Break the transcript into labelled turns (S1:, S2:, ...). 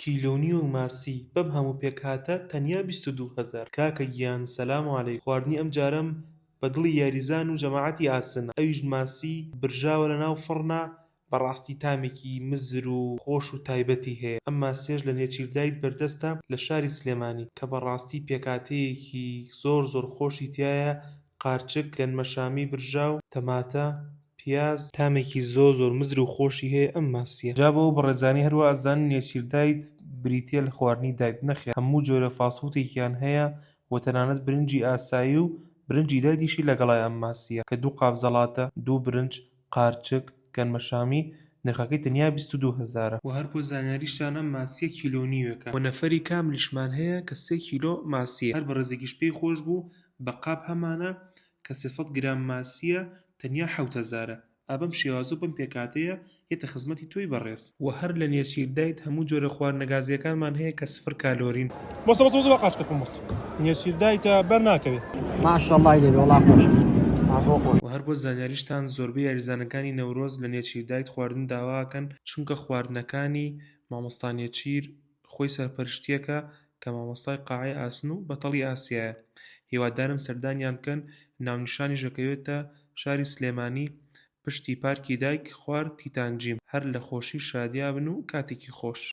S1: کیلۆنی و ماسی بەم هەموو پێکهاتە تەنیا 22,000. کاکە گیان سەلام عەلەیکوم. خواردنی ئەم جارەم بە دڵی یاریزان و جەماعەتی ئاسنە. ئەویش ماسی برژاوە لەناو فڕنا بەڕاستی تامێکی مزر و خۆش و تایبەتی هەیە. ئەم ماسیەش لە نێچیردایت بەردەستە لە شاری سلێمانی کە بەڕاستی پێکهاتەیەکی زۆر خۆشی تایە. قارچک، گەنمەشامی برژاو، تەماتە، پیاز، تامێکی زۆر مزر و خۆشی هەیە ئەم ماسیە. جا بەو بەڕێزانی هەروە ئەزانن نێچیردایت بریتیە لە خواردنی دایت. نەخێر، هەموو جۆرە فاستفوودێکیان هەیە و تەنانەت برنجی ئاسایی و برنجی دایتیشی لەگەڵای ئەم ماسیە کە 2 قاپزەڵاتە، 2 برنج، قارچک، گەنمەشامی. نرخەکەی تەنیا 22,000. و هەر بۆ زانیاریشتان ئەم ماسیە کیلۆنیوەکە و نەفەری کاملیشمان هەیە کە 3 کیلۆ ماسیە. هەر بەڕێزێکیش پێی خۆش بوو بە قاپ هەمانە کە 300 گرام ماسیە تەنیا 7,000. ئابەم شێوازە و بەم پێکهاتەیە هێتە خزمەتی تۆی بەڕێز. و هەر لە نێچیردایت هەموو جۆرە خواردنە گازیەکانمان هەیە کە 0 کالۆرین.
S2: بۆستە بە قاچکەکەم بۆست نێچیردایتە بەر ناکەوێت.
S3: ماشەڵڵای دەبێ وەڵام خۆش.
S1: و هەر بۆ زانیاریشتان زۆربەی یاریزانەکانی نەورۆز لە نێچیردایت خواردن داواکەن چونکە خواردنەکانی مامۆستا نێچیر خۆی سەرپەرشتیەکە کە مامۆستای قاعەی ئاسن و بەتەڵی ئاسیایە. هیوادارم سەردانیان بکەن. ناونیشانیش دەکەوێتە شاری سلێمانی پشتی پارکی دایک خوار تیتانجیم. هەر لە خۆشی شادیا بن و کاتێکی خۆش.